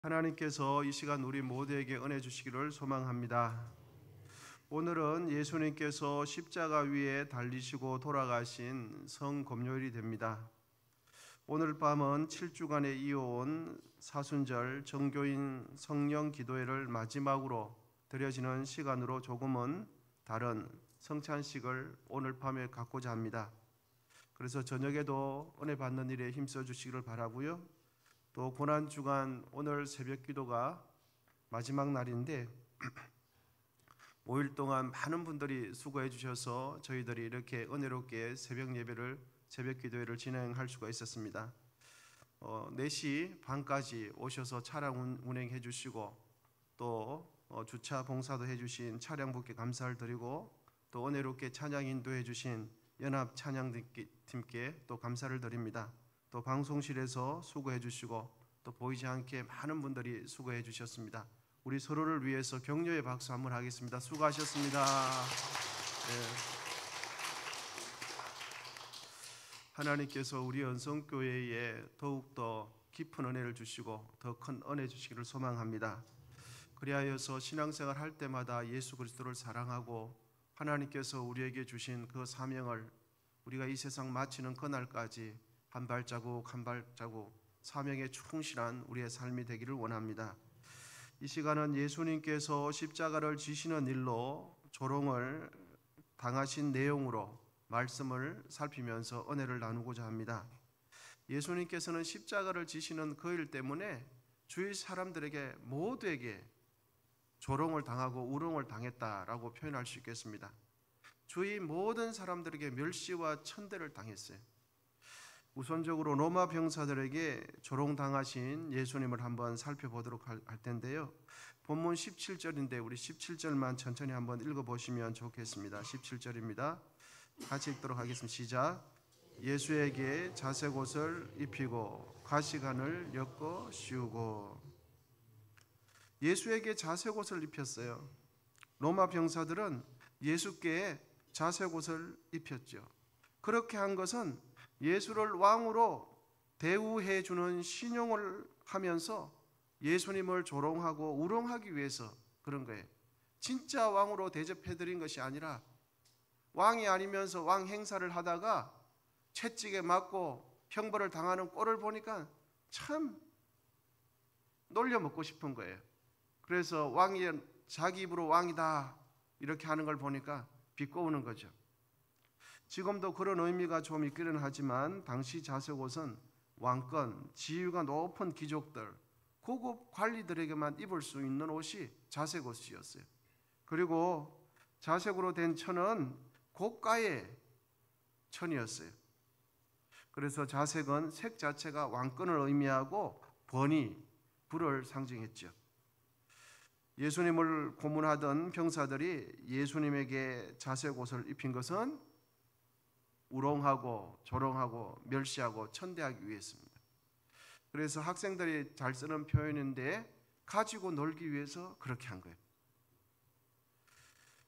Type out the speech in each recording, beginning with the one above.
하나님께서 이 시간 우리 모두에게 은혜 주시기를 소망합니다. 오늘은 예수님께서 십자가 위에 달리시고 돌아가신 성금요일이 됩니다. 오늘 밤은 7주간에 이어온 사순절 정교인 성령 기도회를 마지막으로 드려지는 시간으로 조금은 다른 성찬식을 오늘 밤에 갖고자 합니다. 그래서 저녁에도 은혜 받는 일에 힘써 주시기를 바라고요. 또 고난주간 오늘 새벽 기도가 마지막 날인데 5일 동안 많은 분들이 수고해 주셔서 저희들이 이렇게 은혜롭게 새벽 예배를 새벽 기도회를 진행할 수가 있었습니다. 4시 반까지 오셔서 차량 운행해 주시고 또 주차 봉사도 해 주신 차량분께 감사를 드리고 또 은혜롭게 찬양 인도해 주신 연합 찬양팀께 또 감사를 드립니다. 또 방송실에서 수고해 주시고 또 보이지 않게 많은 분들이 수고해 주셨습니다. 우리 서로를 위해서 격려의 박수 한번 하겠습니다. 수고하셨습니다. 네. 하나님께서 우리 연성교회에 더욱더 깊은 은혜를 주시고 더 큰 은혜 주시기를 소망합니다. 그리하여서 신앙생활 할 때마다 예수 그리스도를 사랑하고 하나님께서 우리에게 주신 그 사명을 우리가 이 세상 마치는 그날까지 한 발자국 한 발자국 사명에 충실한 우리의 삶이 되기를 원합니다. 이 시간은 예수님께서 십자가를 지시는 일로 조롱을 당하신 내용으로 말씀을 살피면서 은혜를 나누고자 합니다. 예수님께서는 십자가를 지시는 그 일 때문에 주위 사람들에게 모두에게 조롱을 당하고 우롱을 당했다라고 표현할 수 있겠습니다. 주위 모든 사람들에게 멸시와 천대를 당했어요. 우선적으로 로마 병사들에게 조롱당하신 예수님을 한번 살펴보도록 할 텐데요. 본문 17절인데 우리 17절만 천천히 한번 읽어보시면 좋겠습니다. 17절입니다. 같이 읽도록 하겠습니다. 시작. 예수에게 자색옷을 입히고 가시관을 엮어 씌우고. 예수에게 자색옷을 입혔어요. 로마 병사들은 예수께 자색옷을 입혔죠. 그렇게 한 것은 예수를 왕으로 대우해 주는 신용을 하면서 예수님을 조롱하고 우롱하기 위해서 그런 거예요. 진짜 왕으로 대접해 드린 것이 아니라 왕이 아니면서 왕 행사를 하다가 채찍에 맞고 형벌을 당하는 꼴을 보니까 참 놀려먹고 싶은 거예요. 그래서 왕이 자기 입으로 왕이다 이렇게 하는 걸 보니까 비꼬우는 거죠. 지금도 그런 의미가 좀 있기는 하지만 당시 자색옷은 왕권, 지위가 높은 귀족들, 고급 관리들에게만 입을 수 있는 옷이 자색옷이었어요. 그리고 자색으로 된 천은 고가의 천이었어요. 그래서 자색은 색 자체가 왕권을 의미하고 번위, 부를 상징했죠. 예수님을 고문하던 병사들이 예수님에게 자색옷을 입힌 것은 우롱하고 조롱하고 멸시하고 천대하기 위해서입니다. 그래서 학생들이 잘 쓰는 표현인데 가지고 놀기 위해서 그렇게 한 거예요.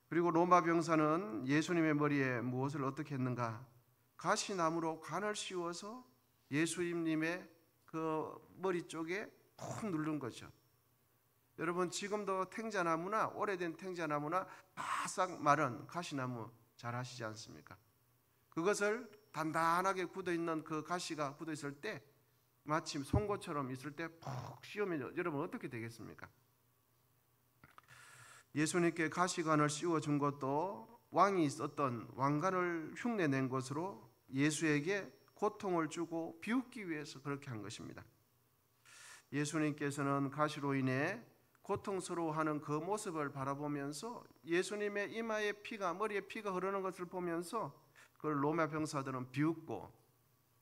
그리고 로마 병사는 예수님의 머리에 무엇을 어떻게 했는가? 가시나무로 관을 씌워서 예수님의 그 머리 쪽에 푹 누른 거죠. 여러분 지금도 탱자나무나 오래된 탱자나무나 바싹 마른 가시나무 잘 아시지 않습니까? 그것을 단단하게 굳어있는 그 가시가 굳어있을 때 마치 송곳처럼 있을 때 푹 씌우면 여러분 어떻게 되겠습니까? 예수님께 가시관을 씌워준 것도 왕이 있었던 왕관을 흉내낸 것으로 예수에게 고통을 주고 비웃기 위해서 그렇게 한 것입니다. 예수님께서는 가시로 인해 고통스러워하는 그 모습을 바라보면서 예수님의 이마에 피가 머리에 피가 흐르는 것을 보면서 그걸 로마 병사들은 비웃고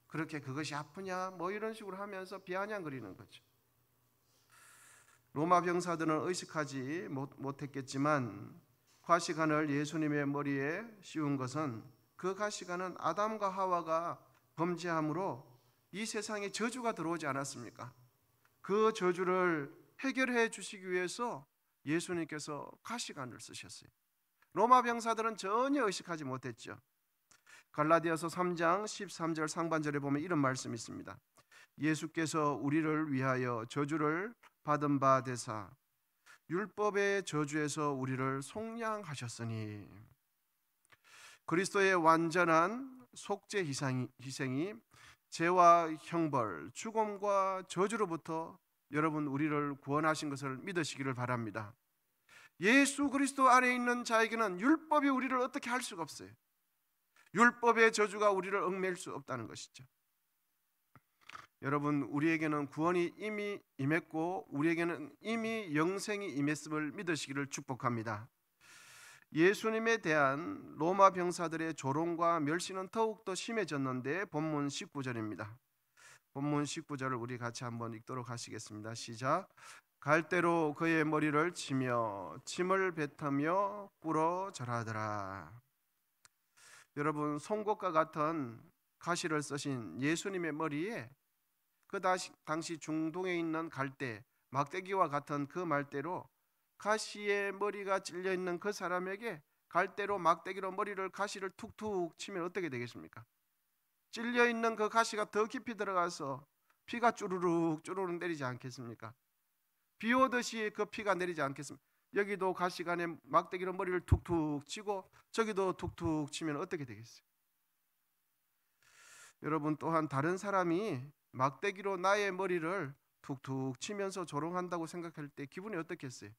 그렇게 그것이 아프냐 뭐 이런 식으로 하면서 비아냥거리는 거죠. 로마 병사들은 의식하지 못했겠지만 가시관을 예수님의 머리에 씌운 것은 그 가시관은 아담과 하와가 범죄함으로 이 세상에 저주가 들어오지 않았습니까? 그 저주를 해결해 주시기 위해서 예수님께서 가시관을 쓰셨어요. 로마 병사들은 전혀 의식하지 못했죠. 갈라디아서 3장 13절 상반절에 보면 이런 말씀이 있습니다. 예수께서 우리를 위하여 저주를 받은 바 되사 율법의 저주에서 우리를 속량하셨으니 그리스도의 완전한 속죄 희생이 죄와 형벌, 죽음과 저주로부터 여러분 우리를 구원하신 것을 믿으시기를 바랍니다. 예수 그리스도 안에 있는 자에게는 율법이 우리를 어떻게 할 수가 없어요. 율법의 저주가 우리를 얽매일 수 없다는 것이죠. 여러분, 우리에게는 구원이 이미 임했고 우리에게는 이미 영생이 임했음을 믿으시기를 축복합니다. 예수님에 대한 로마 병사들의 조롱과 멸시는 더욱더 심해졌는데 본문 19절입니다. 본문 19절을 우리 같이 한번 읽도록 하시겠습니다. 시작. 갈대로 그의 머리를 치며 침을 뱉으며 꿇어 절하더라. 여러분, 송곳과 같은 가시를 쓰신 예수님의 머리에 그 당시 중동에 있는 갈대, 막대기와 같은 그 말대로 가시의 머리가 찔려 있는 그 사람에게 갈대로 막대기로 머리를 가시를 툭툭 치면 어떻게 되겠습니까? 찔려 있는 그 가시가 더 깊이 들어가서 피가 쭈르륵 쭈르륵 내리지 않겠습니까? 비 오듯이 그 피가 내리지 않겠습니까? 여기도 가시관에 막대기로 머리를 툭툭 치고 저기도 툭툭 치면 어떻게 되겠어요? 여러분, 또한 다른 사람이 막대기로 나의 머리를 툭툭 치면서 조롱한다고 생각할 때 기분이 어떻겠어요?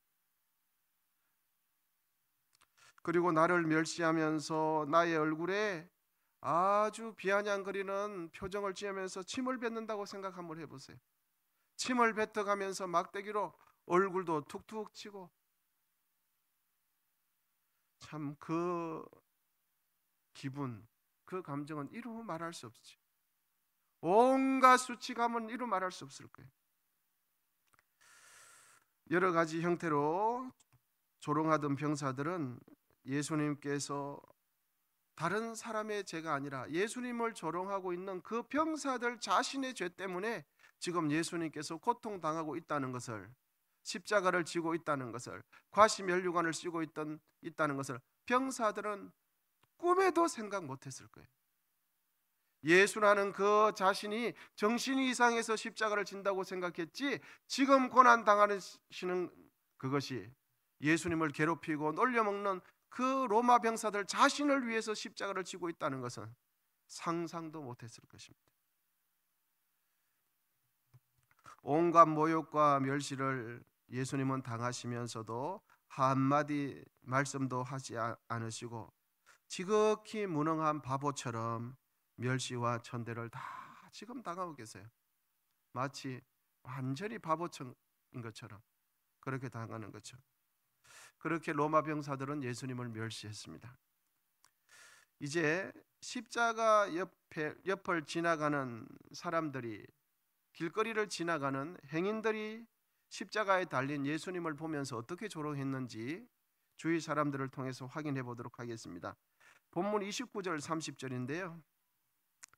그리고 나를 멸시하면서 나의 얼굴에 아주 비아냥거리는 표정을 지으면서 침을 뱉는다고 생각 한번 해보세요. 침을 뱉어가면서 막대기로 얼굴도 툭툭 치고, 참 그 기분, 그 감정은 이루 말할 수 없지. 온갖 수치감은 이루 말할 수 없을 거예요. 여러 가지 형태로 조롱하던 병사들은 예수님께서 다른 사람의 죄가 아니라 예수님을 조롱하고 있는 그 병사들 자신의 죄 때문에 지금 예수님께서 고통당하고 있다는 것을, 십자가를 지고 있다는 것을, 과시면류관을 쓰고 있다는 것을 병사들은 꿈에도 생각 못했을 거예요. 예수라는 그 자신이 정신이 이상해서 십자가를 진다고 생각했지, 지금 고난 당하시는 그것이 예수님을 괴롭히고 놀려먹는 그 로마 병사들 자신을 위해서 십자가를 지고 있다는 것은 상상도 못했을 것입니다. 온갖 모욕과 멸시를 예수님은 당하시면서도 한마디 말씀도 하지 않으시고 지극히 무능한 바보처럼 멸시와 천대를 다 지금 당하고 계세요. 마치 완전히 바보인 것처럼 그렇게 당하는 거죠. 그렇게 로마 병사들은 예수님을 멸시했습니다. 이제 십자가 옆을 지나가는 사람들이, 길거리를 지나가는 행인들이 십자가에 달린 예수님을 보면서 어떻게 조롱했는지 주위 사람들을 통해서 확인해 보도록 하겠습니다. 본문 29절 30절인데요.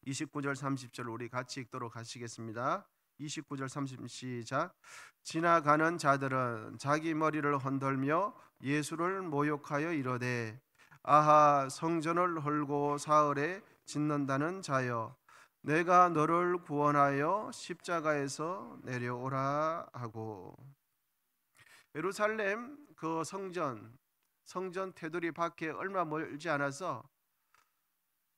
29절 30절 우리 같이 읽도록 하시겠습니다. 29절 30절 시작. 지나가는 자들은 자기 머리를 흔들며 예수를 모욕하여 이르되 아하, 성전을 헐고 사흘에 짓는다는 자여, 내가 너를 구원하여 십자가에서 내려오라 하고. 예루살렘 그 성전 테두리 밖에 얼마 멀지 않아서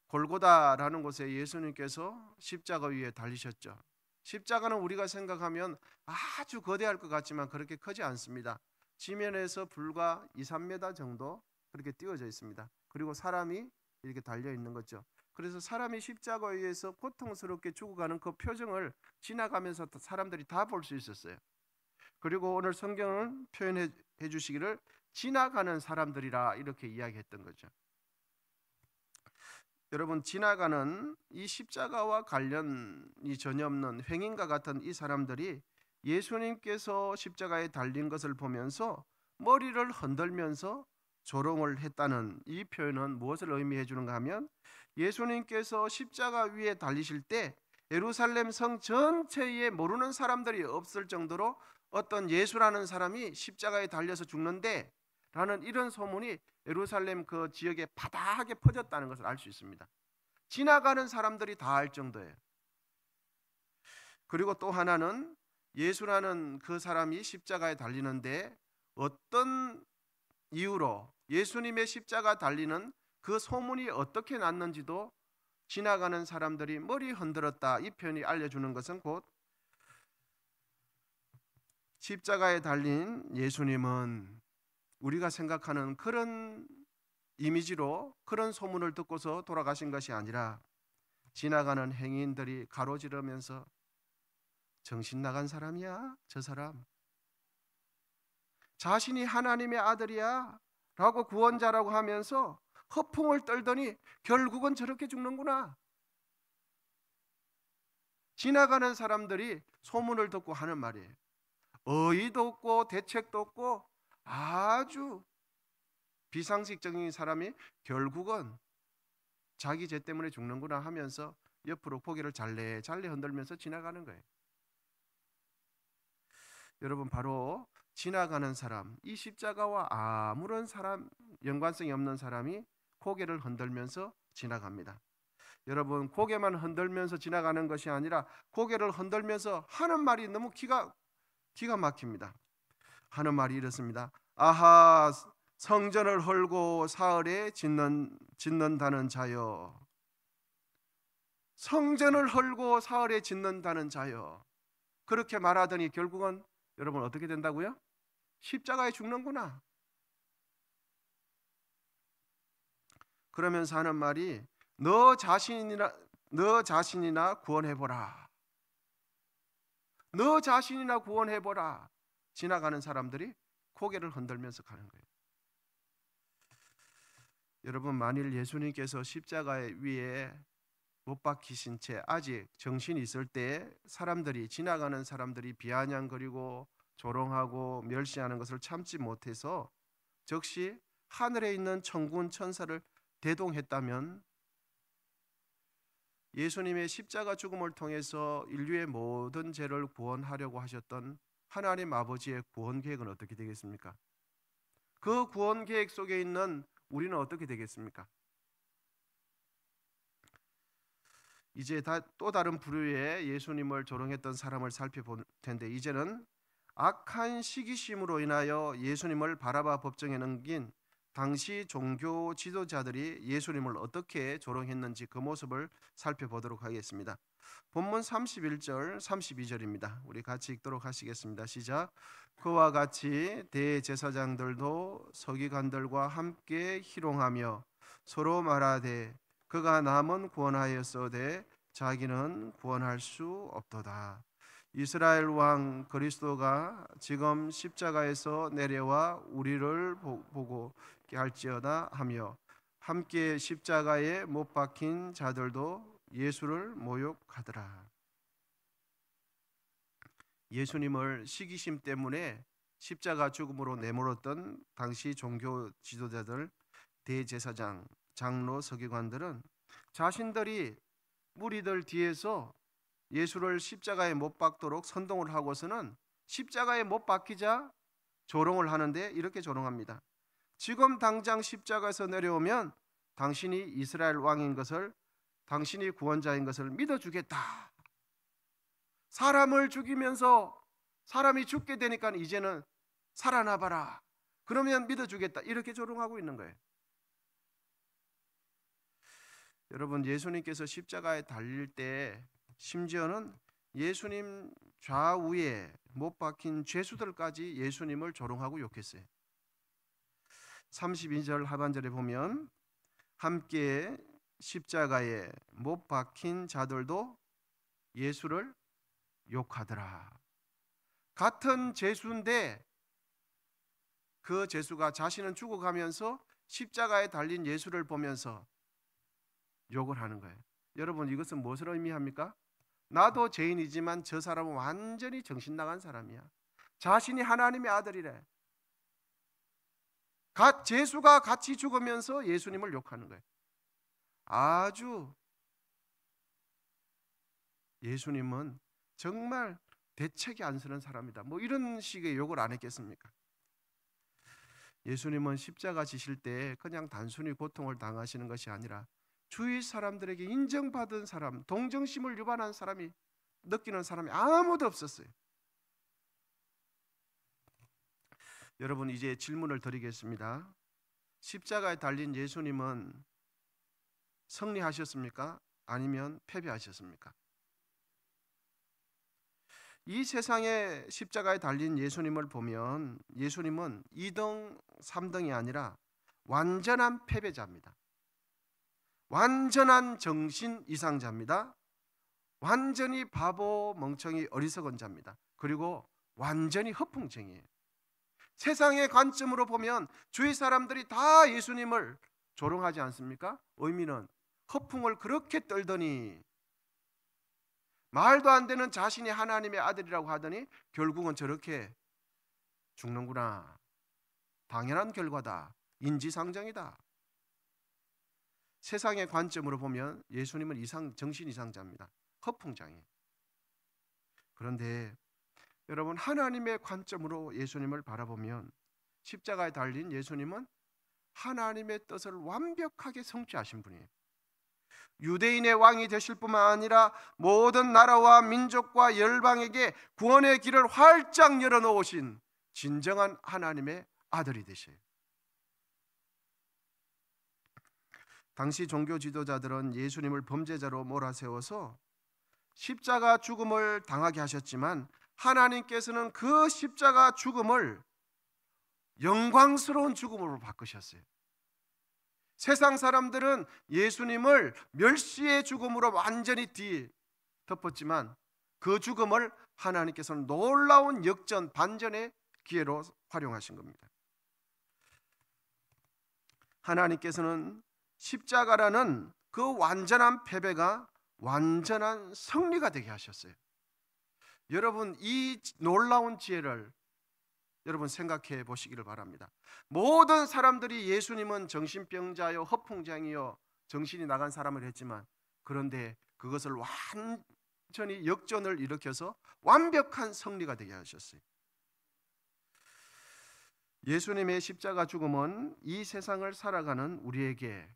골고다라는 곳에 예수님께서 십자가 위에 달리셨죠. 십자가는 우리가 생각하면 아주 거대할 것 같지만 그렇게 크지 않습니다. 지면에서 불과 2-3m 정도 그렇게 띄워져 있습니다. 그리고 사람이 이렇게 달려 있는 거죠. 그래서 사람이 십자가 위에서 고통스럽게 죽어가는 그 표정을 지나가면서 사람들이 다 볼 수 있었어요. 그리고 오늘 성경은 표현해 주시기를 지나가는 사람들이라 이렇게 이야기했던 거죠. 여러분, 지나가는 이 십자가와 관련이 전혀 없는 횡인과 같은 이 사람들이 예수님께서 십자가에 달린 것을 보면서 머리를 흔들면서 조롱을 했다는 이 표현은 무엇을 의미해 주는가 하면, 예수님께서 십자가 위에 달리실 때 예루살렘 성 전체에 모르는 사람들이 없을 정도로 어떤 예수라는 사람이 십자가에 달려서 죽는데 라는 이런 소문이 예루살렘 그 지역에 바다하게 퍼졌다는 것을 알 수 있습니다. 지나가는 사람들이 다 알 정도예요. 그리고 또 하나는 예수라는 그 사람이 십자가에 달리는데 어떤 이유로 예수님의 십자가 달리는 그 소문이 어떻게 났는지도 지나가는 사람들이 머리 흔들었다, 이 표현이 알려주는 것은 곧 십자가에 달린 예수님은 우리가 생각하는 그런 이미지로 그런 소문을 듣고서 돌아가신 것이 아니라 지나가는 행인들이 가로지르면서 정신 나간 사람이야 저 사람, 자신이 하나님의 아들이야 라고 구원자라고 하면서 허풍을 떨더니 결국은 저렇게 죽는구나. 지나가는 사람들이 소문을 듣고 하는 말이에요. 어이도 없고 대책도 없고 아주 비상식적인 사람이 결국은 자기 죄 때문에 죽는구나 하면서 옆으로 고개를 잘래 흔들면서 지나가는 거예요. 여러분, 바로 지나가는 사람, 이 십자가와 아무런 연관성이 없는 사람이 고개를 흔들면서 지나갑니다. 여러분, 고개만 흔들면서 지나가는 것이 아니라 고개를 흔들면서 하는 말이 너무 기가 막힙니다. 하는 말이 이렇습니다. 아하, 성전을 헐고 사흘에 짓는다는 자여, 성전을 헐고 사흘에 짓는다는 자여. 그렇게 말하더니 결국은 여러분 어떻게 된다고요? 십자가에 죽는구나. 그러면서 하는 말이 너 자신이나 구원해보라. 너 자신이나 구원해보라. 지나가는 사람들이 고개를 흔들면서 가는 거예요. 여러분, 만일 예수님께서 십자가 위에 못 박히신 채 아직 정신이 있을 때 지나가는 사람들이 비아냥거리고 조롱하고 멸시하는 것을 참지 못해서 즉시 하늘에 있는 천군 천사를 대동했다면 예수님의 십자가 죽음을 통해서 인류의 모든 죄를 구원하려고 하셨던 하나님 아버지의 구원 계획은 어떻게 되겠습니까? 그 구원 계획 속에 있는 우리는 어떻게 되겠습니까? 이제 또 다른 부류의 예수님을 조롱했던 사람을 살펴볼 텐데, 이제는 악한 시기심으로 인하여 예수님을 바라봐 법정에 넘긴 당시 종교 지도자들이 예수님을 어떻게 조롱했는지 그 모습을 살펴보도록 하겠습니다. 본문 31절 32절입니다. 우리 같이 읽도록 하시겠습니다. 시작. 그와 같이 대제사장들도 서기관들과 함께 희롱하며 서로 말하되 그가 남은 구원하였으되 자기는 구원할 수 없도다. 이스라엘 왕 그리스도가 지금 십자가에서 내려와 우리를 보고 할지어다 하며 함께 십자가에 못 박힌 자들도 예수를 모욕하더라. 예수님을 시기심 때문에 십자가 죽음으로 내몰았던 당시 종교 지도자들, 대제사장, 장로, 서기관들은 자신들이 무리들 뒤에서 예수를 십자가에 못 박도록 선동을 하고서는 십자가에 못 박히자 조롱을 하는데 이렇게 조롱합니다. 지금 당장 십자가에서 내려오면 당신이 이스라엘 왕인 것을, 당신이 구원자인 것을 믿어주겠다. 사람을 죽이면서 사람이 죽게 되니까 이제는 살아나봐라. 그러면 믿어주겠다. 이렇게 조롱하고 있는 거예요. 여러분, 예수님께서 십자가에 달릴 때 심지어는 예수님 좌우에 못 박힌 죄수들까지 예수님을 조롱하고 욕했어요. 32절 하반절에 보면 함께 십자가에 못 박힌 자들도 예수를 욕하더라. 같은 죄수인데 그 죄수가 자신은 죽어가면서 십자가에 달린 예수를 보면서 욕을 하는 거예요. 여러분, 이것은 무엇을 의미합니까? 나도 죄인이지만 저 사람은 완전히 정신 나간 사람이야. 자신이 하나님의 아들이래. 죄수가 같이 죽으면서 예수님을 욕하는 거예요. 아주 예수님은 정말 대책이 안 서는 사람이다. 뭐 이런 식의 욕을 안 했겠습니까? 예수님은 십자가 지실 때 그냥 단순히 고통을 당하시는 것이 아니라 주위 사람들에게 인정받은 사람, 동정심을 유발한 사람이, 느끼는 사람이 아무도 없었어요. 여러분, 이제 질문을 드리겠습니다. 십자가에 달린 예수님은 승리하셨습니까? 아니면 패배하셨습니까? 이 세상에 십자가에 달린 예수님을 보면 예수님은 2등, 3등이 아니라 완전한 패배자입니다. 완전한 정신 이상자입니다. 완전히 바보, 멍청이, 어리석은 자입니다. 그리고 완전히 허풍쟁이에요. 세상의 관점으로 보면 주위 사람들이 다 예수님을 조롱하지 않습니까? 의미는 허풍을 그렇게 떨더니, 말도 안 되는 자신이 하나님의 아들이라고 하더니 결국은 저렇게 죽는구나. 당연한 결과다. 인지상정이다. 세상의 관점으로 보면 예수님은 정신 이상자입니다. 허풍장애. 그런데 여러분, 하나님의 관점으로 예수님을 바라보면 십자가에 달린 예수님은 하나님의 뜻을 완벽하게 성취하신 분이에요. 유대인의 왕이 되실 뿐만 아니라 모든 나라와 민족과 열방에게 구원의 길을 활짝 열어놓으신 진정한 하나님의 아들이 되셔요. 당시 종교 지도자들은 예수님을 범죄자로 몰아세워서 십자가 죽음을 당하게 하셨지만 하나님께서는 그 십자가 죽음을 영광스러운 죽음으로 바꾸셨어요. 세상 사람들은 예수님을 멸시의 죽음으로 완전히 덮었지만 그 죽음을 하나님께서는 놀라운 역전, 반전의 기회로 활용하신 겁니다. 하나님께서는 십자가라는 그 완전한 패배가 완전한 승리가 되게 하셨어요. 여러분, 이 놀라운 지혜를 여러분 생각해 보시기를 바랍니다. 모든 사람들이 예수님은 정신병자요, 허풍장이요, 정신이 나간 사람을 했지만, 그런데 그것을 완전히 역전을 일으켜서 완벽한 승리가 되게 하셨어요. 예수님의 십자가 죽음은 이 세상을 살아가는 우리에게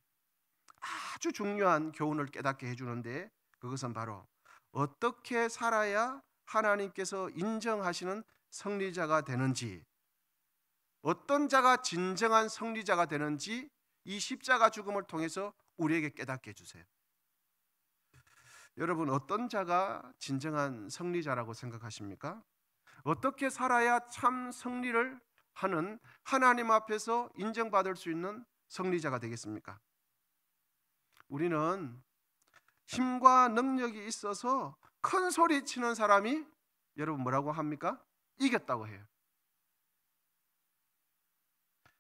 아주 중요한 교훈을 깨닫게 해주는데, 그것은 바로 어떻게 살아야 하나님께서 인정하시는 승리자가 되는지, 어떤 자가 진정한 승리자가 되는지 이 십자가 죽음을 통해서 우리에게 깨닫게 해주세요. 여러분, 어떤 자가 진정한 승리자라고 생각하십니까? 어떻게 살아야 참 승리를 하는, 하나님 앞에서 인정받을 수 있는 승리자가 되겠습니까? 우리는 힘과 능력이 있어서 큰 소리 치는 사람이 여러분 뭐라고 합니까? 이겼다고 해요.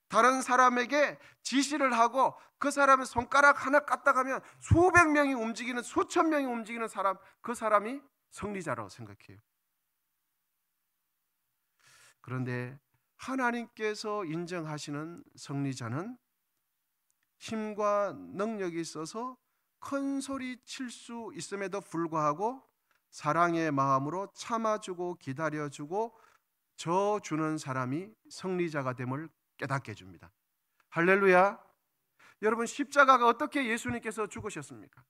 다른 사람에게 지시를 하고 그 사람의 손가락 하나 까딱하면 수백 명이 움직이는, 수천 명이 움직이는 사람, 그 사람이 승리자라고 생각해요. 그런데 하나님께서 인정하시는 승리자는 힘과 능력이 있어서 큰 소리 칠 수 있음에도 불구하고 사랑의 마음으로 참아주고 기다려주고 져주는 사람이 승리자가 됨을 깨닫게 해줍니다. 할렐루야. 여러분, 십자가가 어떻게 예수님께서 죽으셨습니까?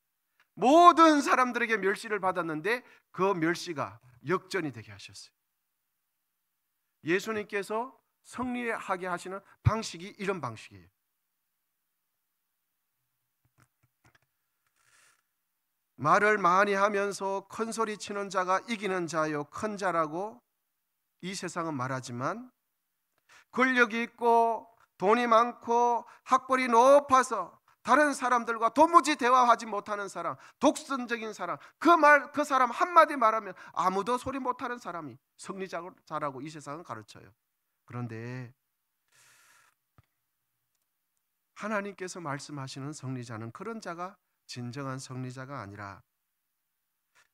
모든 사람들에게 멸시를 받았는데 그 멸시가 역전이 되게 하셨어요. 예수님께서 승리하게 하시는 방식이 이런 방식이에요. 말을 많이 하면서 큰 소리 치는 자가 이기는 자요, 큰 자라고 이 세상은 말하지만, 권력이 있고 돈이 많고 학벌이 높아서 다른 사람들과 도무지 대화하지 못하는 사람, 독선적인 사람, 그 사람 한마디 말하면 아무도 소리 못하는 사람이 승리자라고 이 세상은 가르쳐요. 그런데 하나님께서 말씀하시는 승리자는 그런 자가 진정한 승리자가 아니라,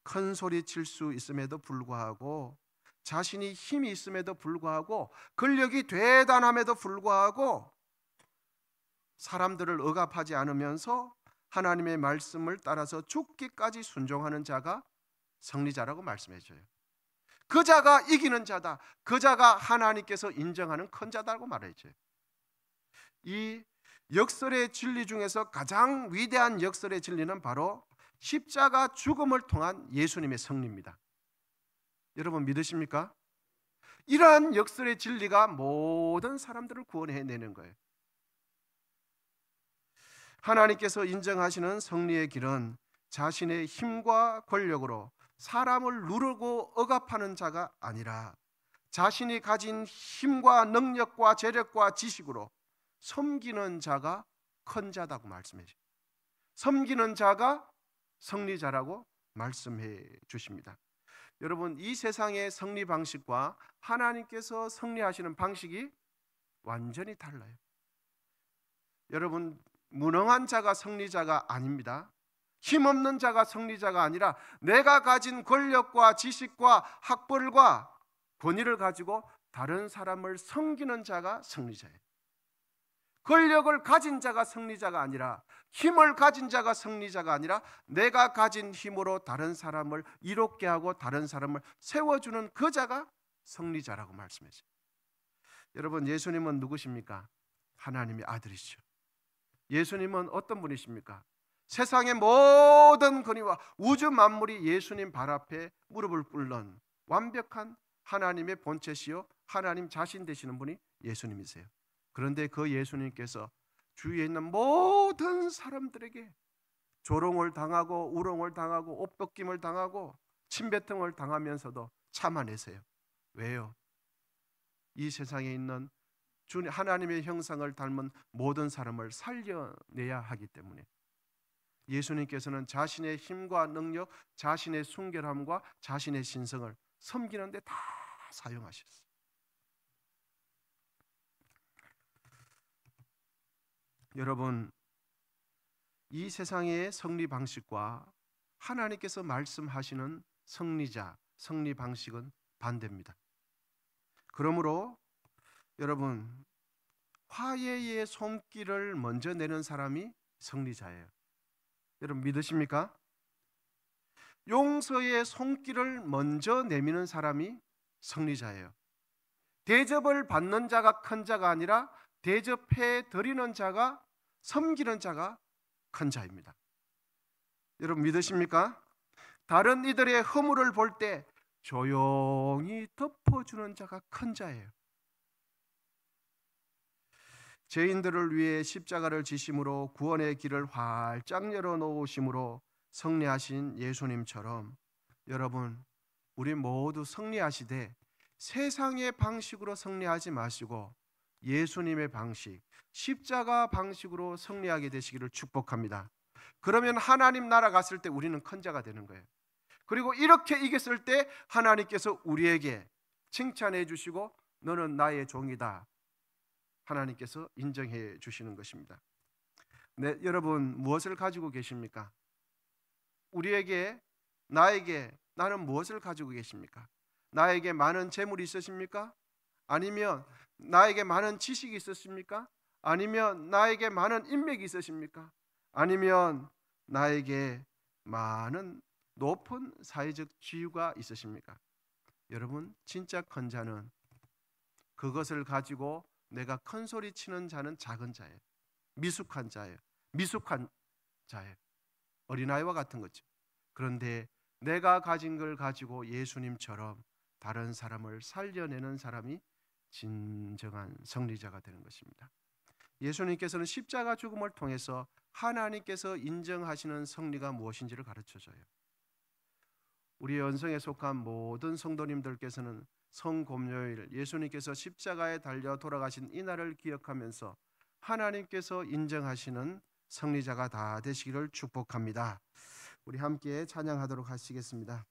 큰 소리 칠 수 있음에도 불구하고, 자신이 힘이 있음에도 불구하고, 권력이 대단함에도 불구하고 사람들을 억압하지 않으면서 하나님의 말씀을 따라서 죽기까지 순종하는 자가 승리자라고 말씀해 줘요. 그 자가 이기는 자다. 그 자가 하나님께서 인정하는 큰 자다라고 말해 줘요. 이 역설의 진리 중에서 가장 위대한 역설의 진리는 바로 십자가 죽음을 통한 예수님의 승리입니다. 여러분 믿으십니까? 이러한 역설의 진리가 모든 사람들을 구원해내는 거예요. 하나님께서 인정하시는 승리의 길은 자신의 힘과 권력으로 사람을 누르고 억압하는 자가 아니라 자신이 가진 힘과 능력과 재력과 지식으로 섬기는 자가 큰 자다고 말씀해 주십니다. 섬기는 자가 승리자라고 말씀해 주십니다. 여러분, 이 세상의 승리 방식과 하나님께서 승리하시는 방식이 완전히 달라요. 여러분, 무능한 자가 승리자가 아닙니다. 힘없는 자가 승리자가 아니라 내가 가진 권력과 지식과 학벌과 권위를 가지고 다른 사람을 섬기는 자가 승리자예요. 권력을 가진 자가 승리자가 아니라, 힘을 가진 자가 승리자가 아니라 내가 가진 힘으로 다른 사람을 이롭게 하고 다른 사람을 세워주는 그 자가 승리자라고 말씀했어요. 여러분, 예수님은 누구십니까? 하나님의 아들이시죠. 예수님은 어떤 분이십니까? 세상의 모든 권위와 우주 만물이 예수님 발 앞에 무릎을 꿇는 완벽한 하나님의 본체시요 하나님 자신 되시는 분이 예수님이세요. 그런데 그 예수님께서 주위에 있는 모든 사람들에게 조롱을 당하고 우롱을 당하고 옷벗김을 당하고 침뱉음을 당하면서도 참아내세요. 왜요? 이 세상에 있는 하나님의 형상을 닮은 모든 사람을 살려내야 하기 때문에 예수님께서는 자신의 힘과 능력, 자신의 순결함과 자신의 신성을 섬기는 데 다 사용하셨어요. 여러분, 이 세상의 승리 방식과 하나님께서 말씀하시는 승리자, 승리 방식은 반대입니다. 그러므로 여러분, 화해의 손길을 먼저 내는 사람이 승리자예요. 여러분 믿으십니까? 용서의 손길을 먼저 내미는 사람이 승리자예요. 대접을 받는 자가 큰 자가 아니라 대접해 드리는 자가, 섬기는 자가 큰 자입니다. 여러분 믿으십니까? 다른 이들의 허물을 볼 때 조용히 덮어주는 자가 큰 자예요. 죄인들을 위해 십자가를 지심으로 구원의 길을 활짝 열어놓으심으로 승리하신 예수님처럼 여러분, 우리 모두 승리하시되 세상의 방식으로 승리하지 마시고 예수님의 방식, 십자가 방식으로 승리하게 되시기를 축복합니다. 그러면 하나님 나라 갔을 때 우리는 큰 자가 되는 거예요. 그리고 이렇게 이겼을 때 하나님께서 우리에게 칭찬해 주시고 너는 나의 종이다, 하나님께서 인정해 주시는 것입니다. 네, 여러분 무엇을 가지고 계십니까? 우리에게, 나에게, 나는 무엇을 가지고 계십니까? 나에게 많은 재물이 있으십니까? 아니면 나에게 많은 지식이 있으십니까? 아니면 나에게 많은 인맥이 있으십니까? 아니면 나에게 많은 높은 사회적 지위가 있으십니까? 여러분, 진짜 큰 자는 그것을 가지고 내가 큰 소리 치는 자는 작은 자예요. 미숙한 자예요. 미숙한 자예요. 어린아이와 같은 거죠. 그런데 내가 가진 걸 가지고 예수님처럼 다른 사람을 살려내는 사람이 진정한 승리자가 되는 것입니다. 예수님께서는 십자가 죽음을 통해서 하나님께서 인정하시는 승리가 무엇인지를 가르쳐줘요. 우리 연성에 속한 모든 성도님들께서는 성금요일 예수님께서 십자가에 달려 돌아가신 이날을 기억하면서 하나님께서 인정하시는 승리자가 다 되시기를 축복합니다. 우리 함께 찬양하도록 하시겠습니다.